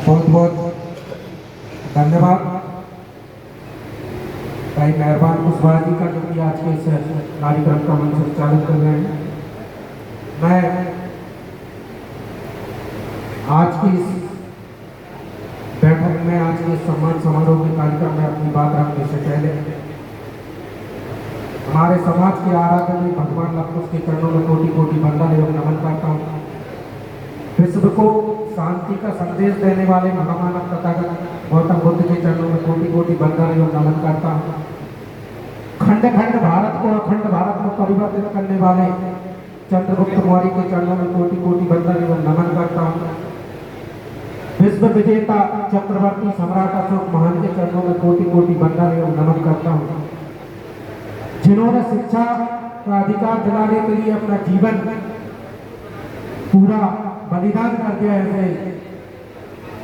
बहुत बहुत धन्यवाद भाई मेहरबान कुशवाहा जी का, जो कि आज के इस कार्यक्रम का मंच संचालित कर रहे हैं। मैं आज की इस बैठक में, आज के सम्मान समारोह के कार्यक्रम में अपनी बात रखने से पहले हमारे समाज के आराधनीय भगवान लक्ष्मण के चरणों में कोटि कोटि वंदन एवं नमन करता हूँ। विश्व को शांति का संदेश देने वाले महामानव तथागत गौतम बुद्ध के चरणों में कोटि कोटि वंदन एवं नमन करता हूँ। खंड खंड भारत को अखंड भारत को परिवर्तित करने वाले चंद्रगुप्त मौर्य के चरणों में कोटि कोटि वंदन एवं नमन करता हूँ। विश्व विजेता चक्रवर्ती सम्राट अशोक महान के चरणों में कोटि कोटि वंदन एवं नमन करता हूँ, जिन्होंने शिक्षा का अधिकार दिलाने के लिए अपना जीवन पूरा बलिदान कर दिया है।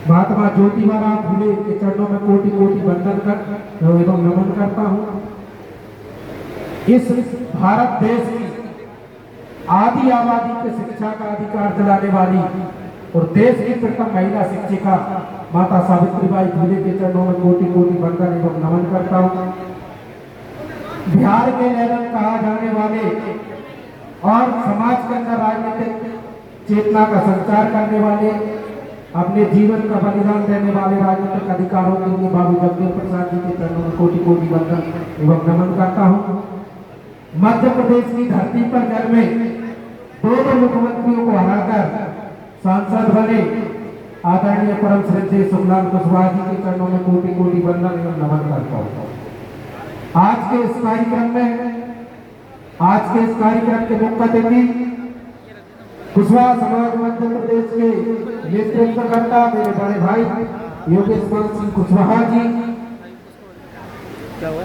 महात्मा ज्योतिबा फूले के चरणों में कोटि कोटि वंदन कर एवं नमन करता हूँ। इस भारत देश की आदि आबादी के शिक्षा का अधिकार दिलाने वाली और देश की प्रथम महिला शिक्षिका माता सावित्रीबाई फूले के चरणों में कोटि कोटि वंदन एवं नमन करता हूँ। बिहार के लेवल कहा जाने वाले और समाज के अंदर राजनीतिक चेतना का संचार करने वाले, अपने जीवन का बलिदान देने वाले राजनीतिक अधिकारों के लिए बाबू जगदेव प्रसाद जी के चरणों में कोटि कोटि वंदन एवं नमन करता हूँ। मध्य प्रदेश की धरती पर जन्मे दो मुख्यमंत्रियों को हराकर सांसद बने आदरणीय परम श्रद्धेय सुखलाल कुशवाहा जी के चरणों में कोटि कोटि वंदन एवं नमन करता हूँ। आज के इस कार्यक्रम के मुख्य अतिथि कुशवाहा समाज मध्य प्रदेश के नेतृत्वकर्ता मेरे बड़े भाई योगेश सिंह कुशवाहा जी,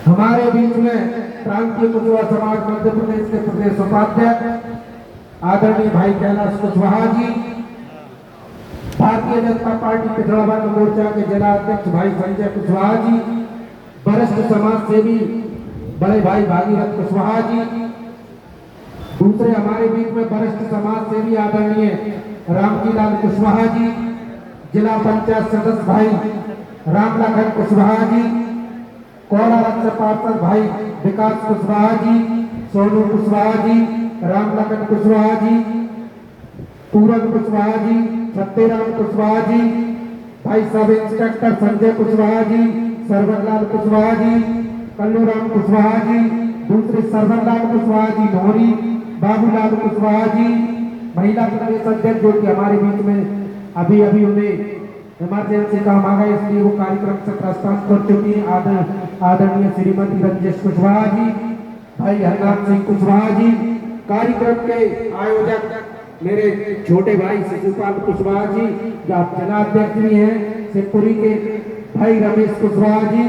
हमारे बीच में प्रांतीय कुशवाहा समाज मध्य प्रदेश के प्रदेश उपाध्यक्ष आदरणीय भाई कैलाश कुशवाहा जी, भारतीय जनता पार्टी पिछड़ा वर्ग मोर्चा के जिला अध्यक्ष भाई संजय कुशवाहा जी, वरिष्ठ समाज सेवी बड़े भाई भागीरथ कुशवाहा जी, दूसरे हमारे बीच में वरिष्ठ समाज सेवी आदरणीय रामजीलाल कुशवाहा जी, जिला पंचायत सदस्य भाई रामलखन कुशवाहा जी, कोला रक्षा पार्षद भाई विकास कुशवाहा जी, सोनू कुशवाहा जी, रामलखन कुशवाहा जी, पूरन कुशवाहा जी, सत्यराम कुशवाहा जी, भाई सब इंस्पेक्टर संजय कुशवाहा जी, सरवरलाल कुशवाहा जी, कल्लूराम कुशवाहा जी, दूसरे सरवरलाल कुशवाहा जी नोहरी, बाबूलाल कुशवाहा जी, महिला प्रदेश अध्यक्ष जो कि हमारे बीच में अभी उन्हें इमरजेंसी काम आ गया, इसलिए वो कार्यक्रम से प्रस्थान कर चुकी है। आदरणीय श्रीमती रंजेश कुशवाहा जी, भाई हरनाम सिंह कुशवाहा जी, कार्यक्रम के आयोजक मेरे छोटे भाई शिशुपाल कुशवाहा जी, जो आप जिला अध्यक्ष भी हैं शिवपुरी के, भाई रमेश कुशवाहा जी,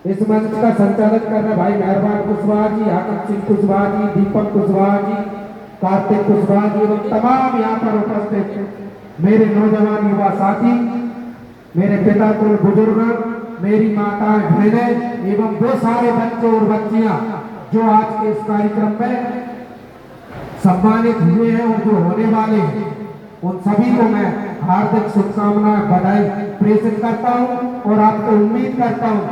इस मंच का संचालन कर रहे भाई मेहरबान कुशवाहा जी, हाकम सिंह कुशवाहा जी, दीपक कुशवाहा जी, कार्तिक कुशवाहा जी एवं तमाम यहाँ पर उपस्थित मेरे नौजवान युवा साथी, मेरे पिता कुल बुजुर्ग, मेरी माताएं बहनें एवं वो सारे बच्चे और बच्चियां जो आज के इस कार्यक्रम में सम्मानित हुए हैं और जो होने वाले हैं, उन सभी को मैं हार्दिक शुभकामनाएं बधाई प्रेषित करता हूं और आपको उम्मीद करता हूं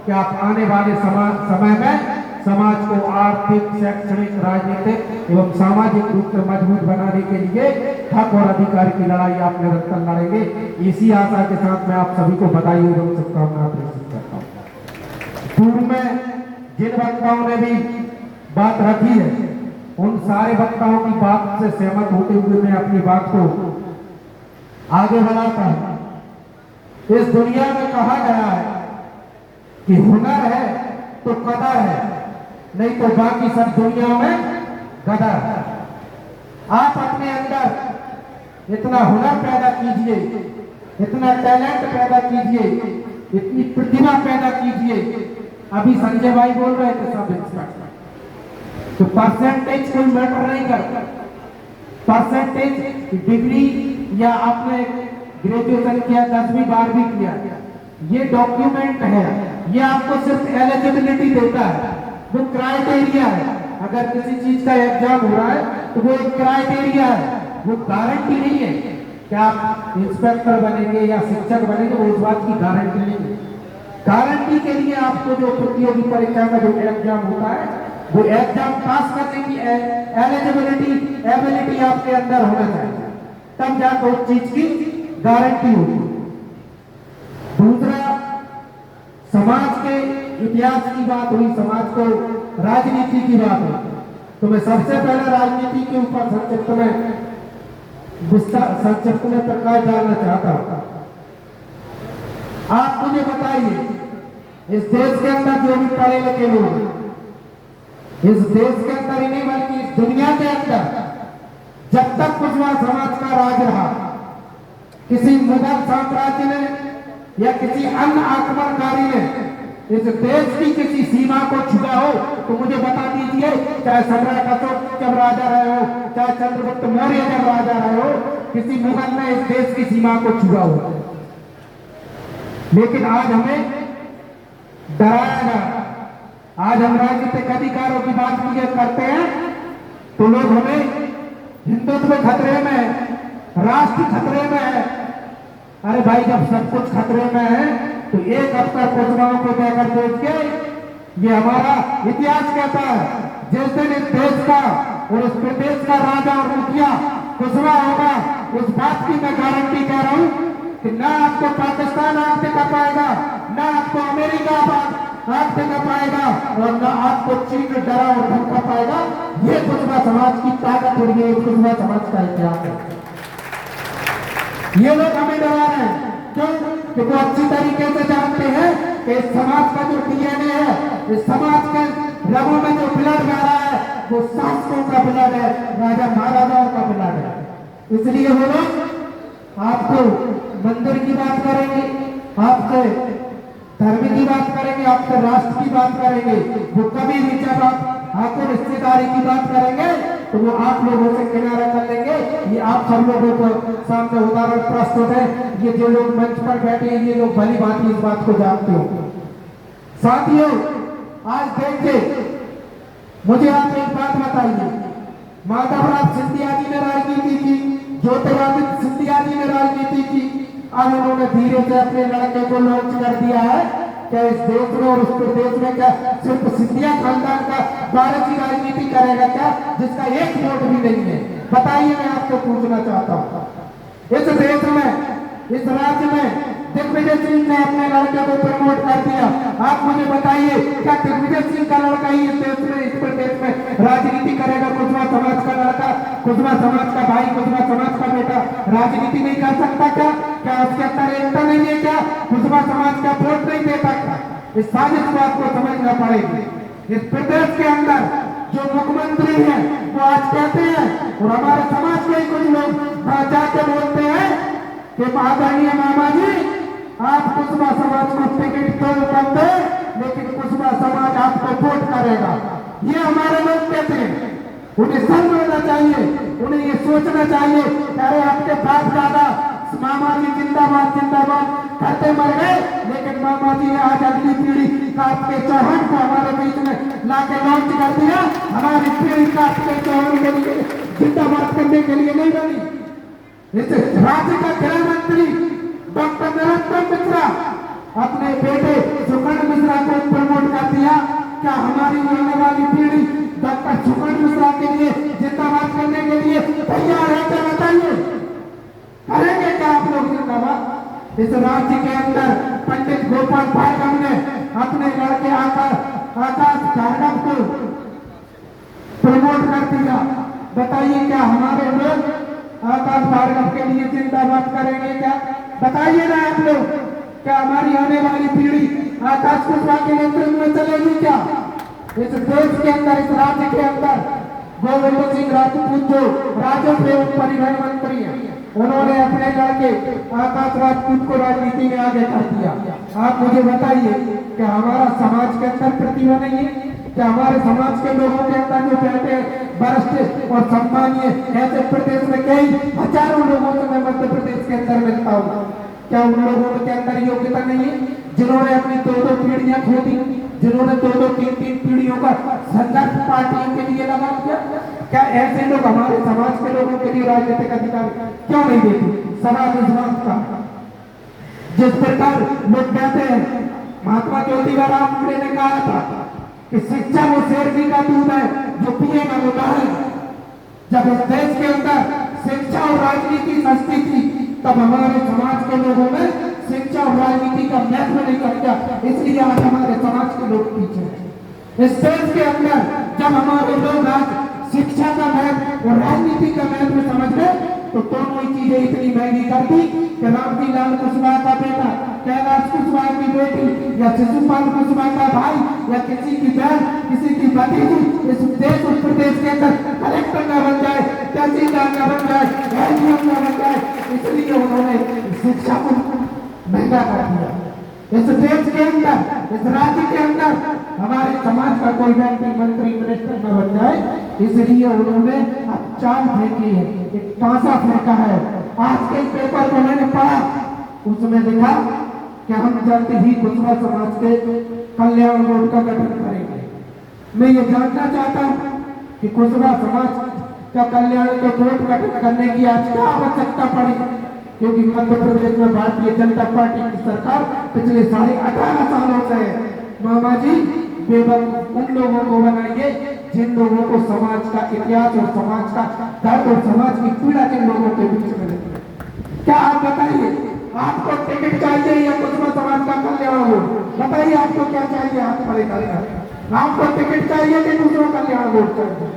कि आप आने वाले समय में समाज को आर्थिक, शैक्षणिक, राजनीतिक एवं सामाजिक रूप से मजबूत बनाने के लिए हक और अधिकार की लड़ाई आप निरंतर लड़ेंगे। इसी आशा के साथ मैं आप सभी को बधाई एवं शुभकामनाएं प्रेषित करता हूँ। पूर्व में जिन वक्ताओं ने भी बात रखी है, उन सारे वक्ताओं की बात से सहमत होते हुए मैं अपनी बात को आगे बढ़ाता हूँ। इस दुनिया में कहा गया है कि हुनर है तो कदर है, नहीं तो बाकी सब दुनिया में गदर है। आप अपने अंदर इतना हुनर पैदा कीजिए, इतना टैलेंट पैदा कीजिए, इतनी प्रतिभा पैदा कीजिए। अभी संजय भाई बोल रहे थे सब इंस्पेक्टर, तो परसेंटेज कोई मैटर नहीं करता। परसेंटेज डिग्री या आपने ग्रेजुएशन किया, 10वीं 12वीं किया, ये डॉक्यूमेंट है, ये आपको सिर्फ एलिजिबिलिटी देता है, वो क्राइटेरिया है। अगर किसी चीज का एग्जाम हो रहा है तो वो एक क्राइटेरिया है, वो गारंटी नहीं है क्या आप इंस्पेक्टर बनेंगे या शिक्षक बनेंगे, वो उस बात की गारंटी नहीं है। गारंटी के लिए आपको जो प्रतियोगी परीक्षा का जो एग्जाम होता है, वो एग्जाम पास करने की एबिलिटी आपके अंदर होना चाहिए, तब जाकर उस चीज की गारंटी होगी। दूसरा, समाज के इतिहास की बात हुई, समाज को राजनीति की बात हुई, तो मैं सबसे पहले राजनीति के ऊपर संक्षिप्त में प्रकाश डालना चाहता हूं। आप मुझे बताइए, इस देश के अंदर जो भी पढ़े लिखे लोग, इस देश के अंदर ही नहीं बल्कि इस दुनिया के अंदर, जब तक कुशवाहा समाज का राज रहा, किसी मुगल साम्राज्य ने या किसी अन्य आक्रमणकारी ने इस देश की किसी सीमा को छुआ हो, तो मुझे बता दीजिए, चाहे सम्राट अशोक जब राजा रहे हो, चाहे चंद्रगुप्त मौर्य जब राजा रहे हो, किसी मुगल ने इस देश की सीमा को छुआ हो। लेकिन आज हमें डराया गया। आज हम राजनीतिक अधिकारों की बात करते हैं तो लोग हमें हिंदुत्व खतरे में, राष्ट्र खतरे में है। अरे भाई, जब सब कुछ खतरे में है तो एक अवसर कुशवाहा को देकर देख के, ये हमारा इतिहास कहता है, जिस दिन इस देश का और इस प्रदेश का राजा और मुखिया कुशवाहा होगा, उस बात की मैं गारंटी कह रहा हूं कि ना आपको पाकिस्तान आग दिखा पाएगा, ना आपको अमेरिका आग दिखा पाएगा, और ना आपको चीन डरा और धमका पाएगा। ये कुशवाहा समाज की ताकत हो रही है, कुशवाहा समाज का इतिहास है। ये लोग हमें डरा रहे हैं, क्यों? कि वो अच्छी तरीके से जानते हैं कि इस समाज का जो डीएनए है, इस समाज के रगों में जो ब्लड बह रहा है, वो शासकों का ब्लड है, राजा महाराजाओं का ब्लड है। इसलिए वो लोग आपको मंदिर की बात करेंगे, आपसे धर्म की बात करेंगे, आपसे राष्ट्र की बात करेंगे। वो कभी भी जब आपको रिश्तेदारी की बात करेंगे तो वो आप लोगों से किनारा कर लेंगे। ये आप सब लोगों को सामने उदाहरण प्रस्तुत है। ये जो लोग मंच पर बैठे हैं, ये लोग भली भांति इस बात को जानते हो। साथियों, आज देखिए, मुझे आप एक बात बताइए, माधवराव सिंधिया जी ने राजनीति की, ज्योतिरादित्य सिंधिया जी ने राजनीति की, अब उन्होंने धीरे से अपने लड़के को लॉन्च कर दिया है। क्या इस देश में और उस प्रदेश में क्या सिर्फ सिंधिया खानदान का भारत की राजनीति करेगा क्या, जिसका एक वोट भी नहीं है? बताइए, मैं आपको पूछना चाहता हूँ। इस देश में, इस राज्य में दिग्विजय सिंह ने अपने लड़के को प्रमोट कर दिया। आप मुझे बताइए, क्या दिग्विजय सिंह का लड़का ही इस देश में, इस प्रदेश में राजनीति करेगा? कुशवाहा समाज का लड़का, कुशवाहा समाज का भाई, कुशवाहा समाज का बेटा राजनीति नहीं कर सकता क्या? क्या उसके अंदर एकता नहीं है क्या? कुशवाहा समाज का वोट नहीं दे सकता? इस साजिश को आपको समझना पड़ेगी। इस प्रदेश के अंदर जो मुख्यमंत्री है, वो आज कहते हैं, और हमारे समाज के कुछ लोग जाके बोलते हैं कि आदरणीय मामा जी, आप कुशवाहा समाज को टिकट तो कम दे, लेकिन कुशवाहा समाज आपको वोट करेगा। ये हमारे लोग कहते हैं। उन्हें शर्म होना चाहिए, उन्हें ये सोचना चाहिए कि अरे आपके बाप दादा मामा जी जिंदाबाद जिंदाबाद करते मर गए, लेकिन मामा जी ने आज अगली पीढ़ी काट के चौहान को हमारे बीच में लाके लॉन्च कर दिया। हमारी पीढ़ी काट के चौहान के लिए जिंदाबाद करने के लिए नहीं बनी। इस राज्य का गृह मंत्री डॉक्टर नरोत्तम मिश्रा अपने बेटे सुखन मिश्रा को प्रमोट कर दिया। क्या हमारी आने वाली पीढ़ी डॉक्टर सुखन मिश्रा के लिए जिंदाबाद करने के लिए तैयार है? क्या बताइए, करेंगे क्या आप लोग जिंदाबाद? इस राज्य के अंदर पंडित गोपाल भार्गव ने अपने लड़के आकाश भार्गव को प्रमोट कर दिया। बताइए, क्या हमारे लोग आकाश भार्गव के लिए जिंदाबाद करेंगे क्या? बताइए ना आप लोग, क्या हमारी आने वाली पीढ़ी आकाश कुशवाहा के नेतृत्व में चलेगी क्या? इस देश के अंदर, इस राज्य के अंदर गोविंद सिंह राजपूत जो राजस्व एवं परिवहन मंत्री हैं, उन्होंने अपने लड़के आकाश राजपूत को राजनीति में आगे कर दिया। आप मुझे बताइए, क्या हमारा समाज के अंदर प्रतिभा नहीं है? क्या हमारे समाज के लोगों के अंदर जो बैठे वरिष्ठ और सम्मानीय ऐसे प्रदेश में कई हजारों लोगों से मैं मध्य प्रदेश के अंदर मिलता हूँ, क्या उन लोगों के अंदर योग्यता नहीं है जिन्होंने अपनी 2-2 पीढ़ियां खो दी, जिन्होंने 2-2 3-3 पीढ़ियों का संघर्ष पार्टियों के लिए लगा दिया? क्या ऐसे लोग हमारे समाज के लोगों के लिए राजनीतिक अधिकार क्यों नहीं देते? सवाल इस बात का, जिस प्रकार लोग कहते हैं, महात्मा ज्योतिबा फुले ने कहा था कि शिक्षा वो शेर जी का दूध है जो पिएगा वो गाएगा। जब इस देश के अंदर शिक्षा और राजनीति सस्ती थी, तब हमारे समाज के लोगों में शिक्षा और राजनीति का महत्व नहीं समझा, इसलिए आज हमारे समाज के लोग पीछे हैं। इस देश के अंदर जब हमारे लोग आज शिक्षा का महत्व और राजनीति का महत्व समझ गए, तो दोनों ही चीजें इतनी महंगी कर दी कि रामजी लाल कुशवाहा का बेटा, कैलाश कुशवाहा की बेटी, या शिशुपाल कुशवाहा का भाई, या किसी की बहन, किसी की भतीजी इस देश और प्रदेश के अंदर कलेक्टर न बन जाए, तहसीलदार न बन जाए, एसडीएम न बन जाए, इसलिए उन्होंने शिक्षा को महंगा कर दिया। इस देश के अंदर, इस राज्य के अंदर हमारे समाज का कोई व्यक्ति मंत्री मिनिस्टर न बन जाए, इसलिए उन्होंने अब चाल फेंकी है, एक पासा फेंका है। आज के पेपर को मैंने पढ़ा, उसमें लिखा कि हम जल्द ही कुशवाहा समाज के कल्याण बोर्ड का गठन करेंगे। मैं ये जानना चाहता हूँ कि कुशवाहा समाज का कल्याण के बोर्ड गठन करने की आज क्या आवश्यकता पड़ी, क्योंकि मध्य प्रदेश में भारतीय जनता पार्टी की सरकार पिछले 18.5 सालों से मामा जी बेवकूफ उन लोगों को बनाइए जिन लोगों को समाज का इतिहास और समाज का दर्द और समाज की पीड़ा जिन लोगों के बीच में रहती है। क्या आप बताइए, आपको टिकट चाहिए या कुशवाहा समाज का कल्याण हो? बताइए आपको क्या चाहिए? हाथ खड़े कर, आपको टिकट चाहिए कि दूसरों कल्याण बोर्ड चाहिए?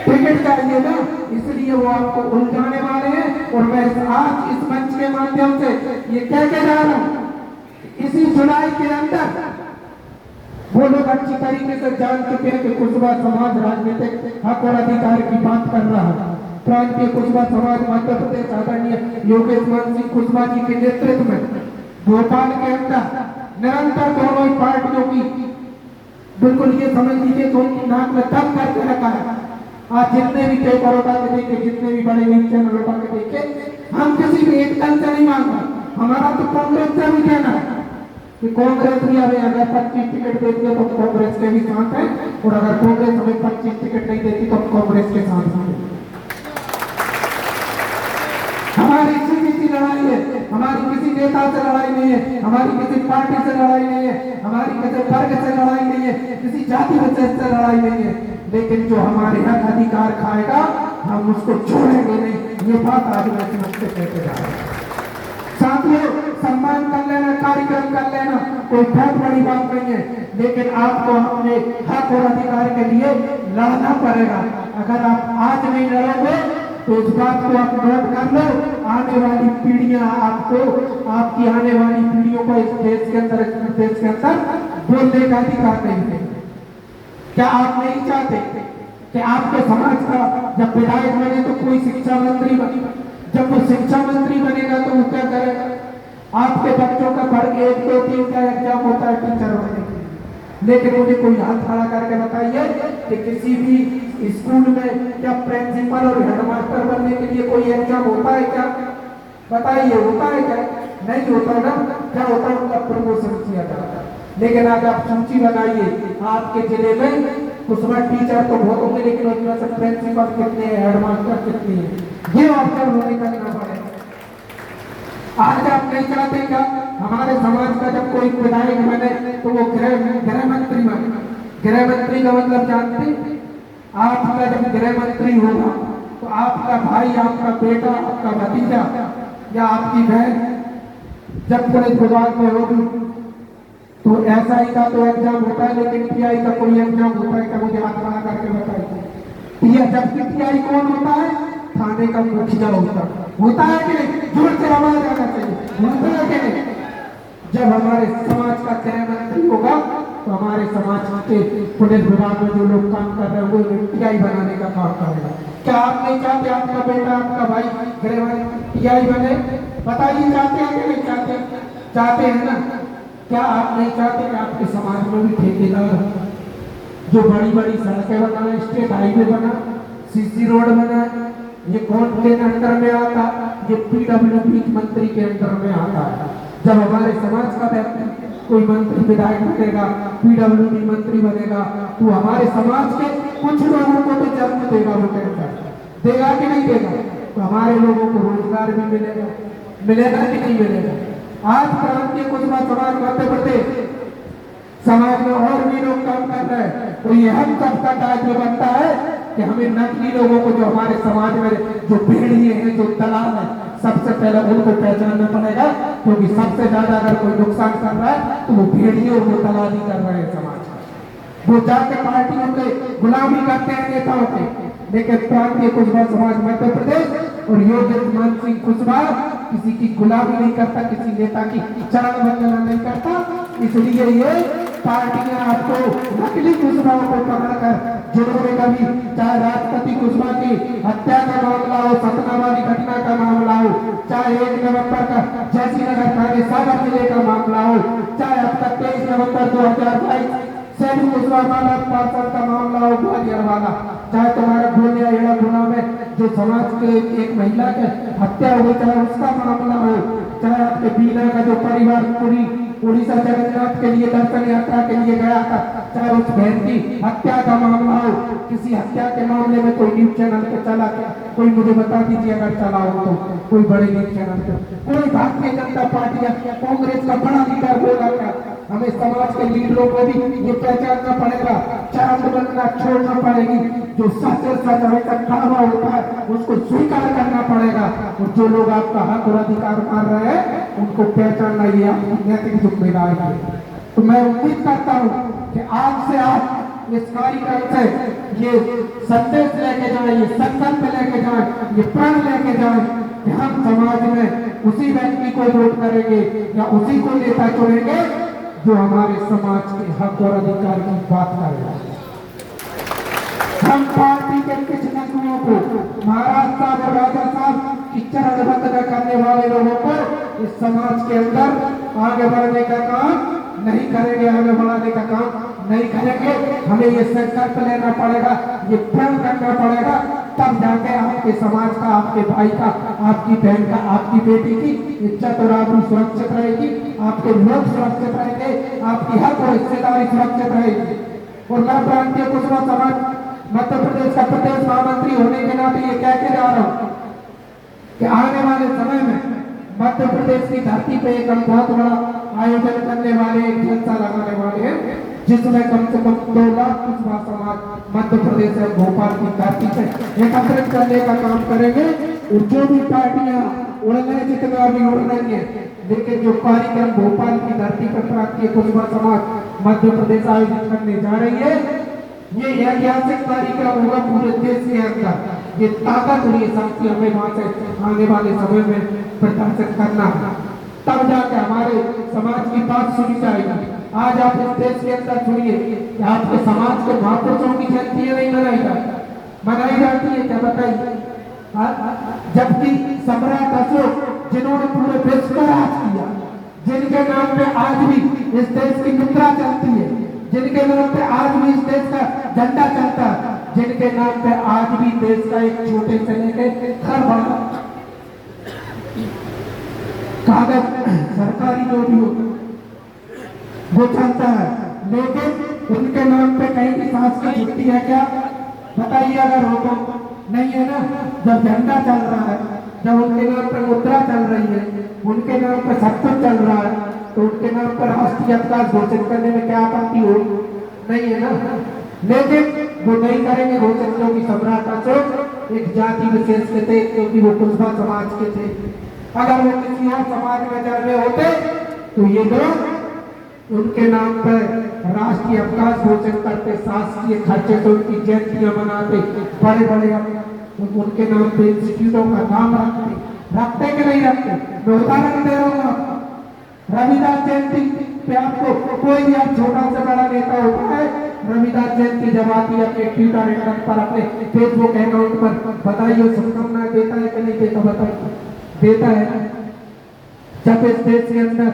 टिकट चाहिए ना, इसलिए वो आपको उलझाने वाले हैं। और मैं आज इस मंच के माध्यम से ये कह के जा रहा हूँ, इसी जुलाई के अंदर वो लोग अच्छी तरीके से जान चुके हैं कि कुशवाहा समाज राजनीतिक हक और अधिकार की बात कर रहा है। प्रांतीय कुशवाहा समाज मध्य प्रदेश आदरणीय योगेश मान सिंह कुशवाहा जी के नेतृत्व में भोपाल के अंदर निरंतर दोनों ही पार्टियों की बिल्कुल ये समझ लीजिए तो उनकी नाक में दम करके रखा है। आज जितने भी पेपर उठा के देखे, जितने भी बड़े न्यूज चैनल उठा के देखे, हम किसी भी एक दल से नहीं मांगा। हमारा तो कांग्रेस से भी कहना है कि कांग्रेस भी हमें अगर 25 टिकट देती है तो कांग्रेस के भी साथ है, और अगर कांग्रेस हमें 25 टिकट नहीं देती तो कांग्रेस के साथ है। हमारी सीधी लड़ाई है, हमारी किसी नेता से लड़ाई नहीं है, हमारी किसी पार्टी से लड़ाई नहीं है, हमारी किसी वर्ग से लड़ाई नहीं है, किसी जाति विशेष से लड़ाई नहीं है। लेकिन जो हमारे हक अधिकार खाएगा हम उसको छोड़ेंगे नहीं। ये बात आज मैं समझते कहते जा रहा हूँ। साथियों, सम्मान कर लेना, कार्यक्रम कर लेना कोई बहुत बड़ी बात नहीं है, लेकिन आपको अपने हक और अधिकार के लिए लड़ना पड़ेगा। अगर आप आज नहीं लड़ोगे तो इस बात को आप नोट कर लो, आने वाली पीढ़ियां आपको, आपकी आने वाली पीढ़ियों को इस देश के अंदर, इस प्रदेश के अंदर बोलने का अधिकार नहीं है। क्या आप नहीं चाहते कि आपके समाज का जब विधायक बने तो कोई शिक्षा मंत्री बने? जब वो शिक्षा मंत्री बनेगा तो वो क्या करेगा? आपके बच्चों का वर्ग 1, 2, 3 का एग्जाम होता है टीचर बनने के लिए, लेकिन मुझे कोई हाथ खड़ा करके बताइए कि किसी भी स्कूल में क्या प्रिंसिपल और हेडमास्टर बनने के लिए कोई एग्जाम होता है क्या? बताइए, होता है क्या? नहीं होता ना। क्या होता है? उनका प्रमोशन किया जाता है। लेकिन आज आप सूची बनाइए, आपके जिले में कुशवाहा टीचर तो बहुत होंगे, लेकिन उसमें से प्रिंसिपल कितने हैं, हेडमास्टर कितने हैं, ये ऑब्जर्व होने का करना पड़ेगा। आज आप नहीं चाहते क्या हमारे समाज का जब कोई विधायक बने तो वो गृह मंत्री बने? गृह मंत्री का मतलब जानते? आपका जब गृह मंत्री होगा तो आपका भाई, आपका बेटा, आपका भतीजा या आपकी बहन जब पुलिस विभाग में होगी तो ऐसा ही का तो एग्जाम होता है, लेकिन टीआई का कोई एग्जाम होता है क्या? मुझे हाथ खड़ा करके बताइए। जबकि टीआई कौन होता है? थाने का मुखिया होता है कि नहीं? जोर से आवाज आना चाहिए, होता है कि नहीं? जब हमारे समाज का गृह मंत्री होगा तो हमारे समाज के पुलिस विभाग में जो लोग काम कर रहे हैं वो टीआई बनाने का काम करेगा। क्या आप नहीं चाहते आपका बेटा, आपका भाई गृह मंत्री टीआई बने? बताइए, चाहते हैं कि नहीं चाहते? चाहते हैं ना। क्या आप नहीं चाहते कि आपके समाज में भी ठेकेदार जो बड़ी बड़ी सड़कें बनाए, स्टेट हाईवे बना, सीसी रोड बनाए, ये कौन के अंडर में आता? ये पीडब्ल्यूडी मंत्री के अंडर में आता है। जब हमारे समाज का व्यक्ति कोई मंत्री विधायक बनेगा, पीडब्ल्यूडी मंत्री बनेगा, तो हमारे समाज के कुछ लोगों को तो जन्म देगा, वो टेंशन देगा कि नहीं देगा? तो हमारे लोगों को रोजगार भी मिलेगा, मिलेगा कि नहीं मिलेगा। आज प्रांतीय कुशवा समाज मध्य प्रदेश समाज में और भी लोग काम कर रहे हैं, तो ये हम सबका दायित्व बनता है कि हमें नकली लोगों को, जो हमारे समाज में जो भेड़िए हैं, जो दलाल है, सबसे पहले उनको पहचानना पड़ेगा, क्योंकि सबसे ज्यादा अगर कोई नुकसान कर रहा है तो वो भेड़िए और वो दलाली कर रहे हैं समाज में। वो जाके पार्टियों के गुलामी करते हैं नेताओं के, लेकिन प्रांतीय कुशवा समाज मध्य प्रदेश और योगेश मान सिंह कुशवाहा किसी की गुलामी नहीं करता, किसी नेता की चरण वंदना नहीं करता। इसलिए ये पार्टियां आपको नकली कुशवाहों को पकड़कर, जिन्होंने कभी चाहे राष्ट्रपति कुशवाहा की हत्या का मामला हो, सतना वाली घटना का मामला हो, चाहे 1 नवंबर का जैसी नगर थाने सागर जिले का मामला हो, चाहे अब तक 23 नवंबर 2022 सैनिक कुशवाहा माला पार्षद का मामला हो ग्वालियर वाला, चाहे तुम्हारा गोलिया हेड़ा गुना में जो समाज के एक महिला के हत्या हुई, चाहे उसका मामला हो, चाहे आपके बीना का जो परिवार पूरी उड़ीसा जगन्नाथ के लिए दर्शन यात्रा के लिए गया था, चाहे उस बहन की हत्या का मामला हो, किसी हत्या के मामले में कोई न्यूज चैनल पे चला क्या? कोई मुझे बता दीजिए अगर चला हो तो, कोई बड़े न्यूज चैनल पे, कोई भारतीय जनता पार्टी या कांग्रेस का बड़ा लीडर बोला क्या? हमें समाज के लीडरों को भी ये पहचानना पड़ेगा, चांद बनना छोड़ना पड़ेगी, जो सच का दावा होता है उसको स्वीकार करना पड़ेगा, और जो लोग आपका हक और अधिकार मार रहे हैं उनको पहचानना ये आपकी नैतिक जिम्मेदारी है। तो मैं उम्मीद करता हूँ कि आज से आप इस कार्यक्रम से ये संदेश लेके जाए, ये संकल्प लेके जाए, ये प्रण लेके जाए कि हम समाज में उसी व्यक्ति को वोट करेंगे या उसी को नेता चुनेंगे जो हमारे समाज के हक और अधिकार की बात करेगा। हम पार्टी के कुछ नेताओं को, महाराज साहब और राजा साहब की चरणबद्ध करने वाले लोगों को इस समाज के अंदर आगे बढ़ने का काम नहीं करेंगे, आगे बढ़ाने का काम नहीं करेंगे। हमें ये संकल्प लेना पड़ेगा, ये प्रण करना पड़ेगा, तब जाके आपके समाज का, आपके भाई का, आपकी बहन का, आपकी बेटी की इज्जत और आबरू सुरक्षित रहेगी, आपके लोग सुरक्षित रहेंगे, आपकी हक और हिस्सेदारी सुरक्षित रहेगी। और मैं प्रांतीय कुशवा समाज मध्य प्रदेश का प्रदेश महामंत्री होने के नाते ये कह के जा रहा हूँ कि आने वाले समय में मध्य प्रदेश की धरती पे एक हम बहुत बड़ा आयोजन करने वाले, एक जलसा लगाने वाले हैं, जिसमें कम से कम 2 लाख कुशवा समाज मध्य प्रदेश और भोपाल की धरती से एकत्रित करने का काम करेंगे। और जो भी पार्टियां उड़ रहे, जितना भी उड़ रही है, लेकिन जो कार्यक्रम भोपाल की धरती पर प्रांतीय कुशवा समाज मध्य प्रदेश आयोजित करने जा रही है, ये ऐतिहासिक कार्यक्रम होगा पूरे देश के अंदर। ये ताकत और ये शक्ति हमें वहां से आने वाले समय में प्रदर्शित करना है, तब जाकर हमारे समाज की बात सुनी जाएगी। आज आप इस देश के अंदर सुनिए कि आपके समाज के महापुरुषों की जयंती नहीं मनाई जाती है क्या? बताइए। जबकि सम्राट अशोक, जिन्होंने पूरे विश्व का राज किया, जिनके नाम पे आज भी इस देश की मुद्रा चलती है, जिनके नाम पे आज भी इस देश का झंडा चलता है, जिनके नाम पे आज भी देश का एक छोटे से लेके घर बड़ा कागज सरकारी जो भी हो वो चलता है, लेकिन उनके नाम पे कहीं की सांस की छुट्टी है क्या? बताइए अगर हो तो। नहीं है ना। जब झंडा चल रहा है, जब उनके नाम पे मुद्रा चल रही है, उनके नाम पे सब कुछ चल रहा है, तो उनके नाम पर राष्ट्रीय अवकाश घोषित करने में क्या आपत्ति हो? नहीं है ना। लेकिन वो नहीं करेंगे घोषित, क्योंकि सम्राट अशोक एक जाति विशेष के थे, क्योंकि वो कुशवा समाज के थे। अगर वो किसी और समाज में जन्मे होते तो ये लोग उनके नाम पर राष्ट्रीय अवकाश घोषित करते, शासकीय खर्चे से उनकी जयंतियां मनाते, बड़े बड़े उनके नाम पे इंस्टीट्यूटों का नाम रखते कि नहीं रखते? मैं उदाहरण दे रहा हूँ। रविदास जयंती पे आपको कोई भी आप छोटा से बड़ा नेता होता है, रविदास जयंती जब आती है अपने ट्विटर हैंडल पर, अपने फेसबुक अकाउंट पर बताइए शुभकामनाएं देता है कि नहीं देता? बताइए, देता है। जब इस देश के अंदर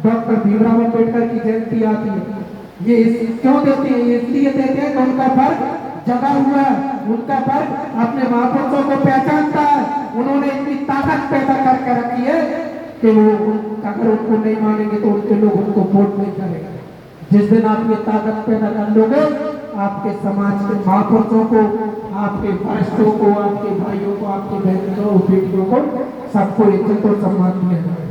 डॉक्टर भीमराव अम्बेडकर की जयंती आती है, ये क्यों देते हैं? इसलिए देते हैं कि उनका वर्ग जगा हुआ है, उनका वर्ग अपने महापुरुषों को पहचानता है, उन्होंने इतनी ताकत पैदा करके रखी है कि वो अगर उनको नहीं मानेंगे तो उनके लोग उनको वोट नहीं करेंगे। जिस दिन आप ये ताकत पैदा कर लोगे, आपके समाज के महापुरुषों को, आपके वरिष्ठों को, आपके भाइयों को, आपकी बहनों को, बेटियों को सबको इज्जत और सम्मान दिया जाए।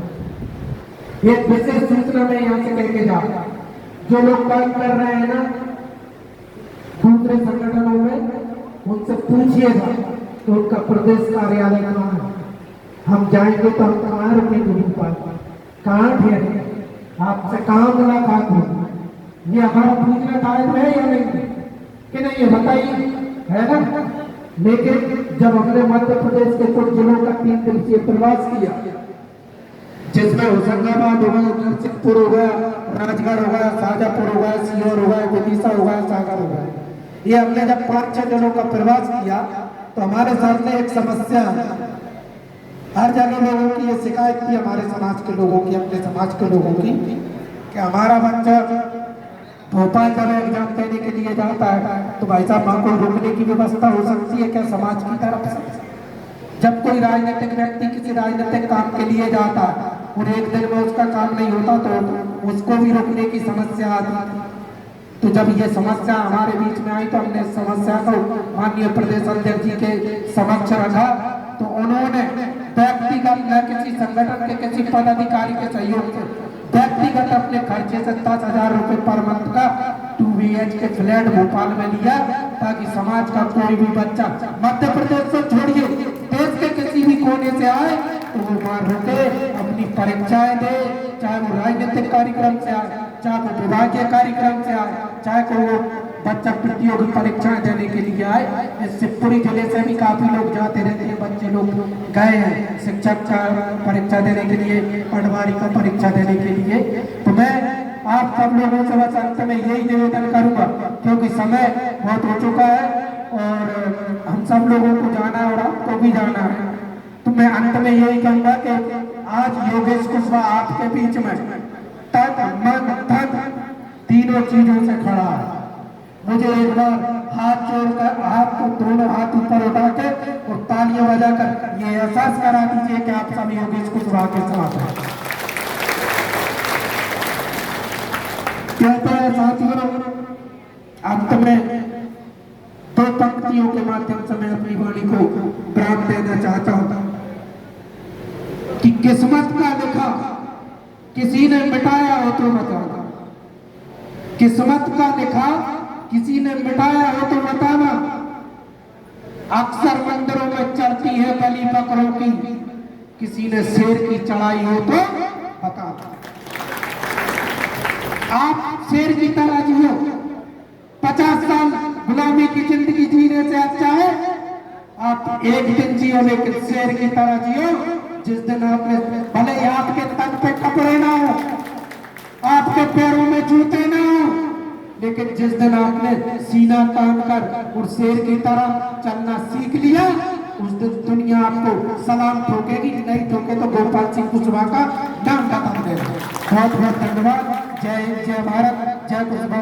एक विशेष सूचना मैं यहाँ से कह के जा रहा, जो लोग काम कर रहे हैं ना दूसरे संगठनों में, उनसे पूछिएगा कि उनका प्रदेश कार्यालय कहाँ है। हम जाएंगे तो हम कहाँ रुकेंगे, कहाँ ठहरेंगे, आपसे कहाँ मुलाकात होगी, ये हमारा पूछना दायित्व है या नहीं कि नहीं, ये बताइए, है ना। लेकिन जब हमने मध्य प्रदेश के कुछ जिलों का 3 दिवसीय प्रवास किया, जिसमें होशंगाबाद हो गया, नरसिंहपुर हो गया, राजगढ़ हो गया, शाजापुर हो गया, सीहोर हो गया, विदिशा हो गया, सागर हो गया, ये हमने जब 5-6 जिलों का प्रवास किया तो हमारे सामने एक समस्या है। हर जगह लोगों की ये शिकायत थी, हमारे समाज के लोगों की, अपने समाज के लोगों की, कि हमारा बच्चा भोपाल जब एग्जाम देने के लिए जाता है तो भाई साहब वहाँ को रोकने की व्यवस्था हो सकती है क्या समाज की तरफ से? जब कोई राजनीतिक व्यक्ति किसी राजनीतिक काम के लिए जाता है और एक दिन में उसका काम नहीं होता तो उसको भी रोकने की समस्या आती। तो जब ये समस्या हमारे बीच में आई तो हमने इस समस्या को माननीय प्रदेश अध्यक्ष जी के समक्ष रखा, तो उन्होंने व्यक्तिगत न किसी संगठन के किसी पदाधिकारी के सहयोग से व्यक्तिगत अपने खर्चे से 10,000 रुपए पर मंथ का 2 BHK फ्लैट भोपाल में लिया, ताकि समाज का कोई भी बच्चा मध्य प्रदेश से छोड़िए देश के किसी भी कोने से आए तो वो वहां रुके, अपनी परीक्षाएं दे, चाहे वो राजनीतिक कार्यक्रम से आए, चाहे वो विभागीय कार्यक्रम से आए, चाहे को वो बच्चा प्रतियोगी परीक्षाएं देने के लिए आए। इस शिवपुरी जिले से भी काफी लोग जाते रहते हैं, बच्चे लोग गए हैं शिक्षक का परीक्षा देने के लिए, पटवारी का परीक्षा देने के लिए। तो मैं आप सब लोगों से बस अंत में यही निवेदन करूंगा, क्योंकि समय बहुत हो चुका है और हम सब लोगों को जाना है और आपको भी जाना है। तो मैं अंत में यही कहूंगा कि आज योगेश कुशवाहा आपके बीच में तन मन धन तीनों चीजों से खड़ा है। मुझे एक बार हाथ जोड़कर, हाथ को दोनों हाथ ऊपर उठा के और तालियां बजाकर ये एहसास करा दीजिए कि आप सब योगेश कुशवाहा के साथ हैं। कहते हैं साथियों, अंत में 2 पंक्तियों के माध्यम से मैं अपनी वाणी को विराम देना चाहता हूं कि किस्मत का लिखा किसी ने मिटाया हो तो बताना, किस्मत का लिखा किसी ने मिटाया हो तो बताना। अक्सर मंदिरों में चलती है बलि बकरों की, किसी ने शेर की चढ़ाई हो तो बताना। आप शेर की तरह जियो, 50 साल गुलामी की जिंदगी जीने से अच्छा है आप एक दिन जियो लेकिन शेर की तरह जियो, जिस दिन आपने भले ही आपके तन पे कपड़े ना हो, आपके पैरों में जूते ना हो, लेकिन जिस दिन आपने सीना तान कर और शेर की तरह चलना सीख लिया, उस दिन दुनिया आपको सलाम ठोकेगी, नहीं ठोके तो गोपाल सिंह कुशवाहा का नाम बता देगा। बहुत बहुत धन्यवाद। जय हिंद, जय भारत, जय कुशवाहा।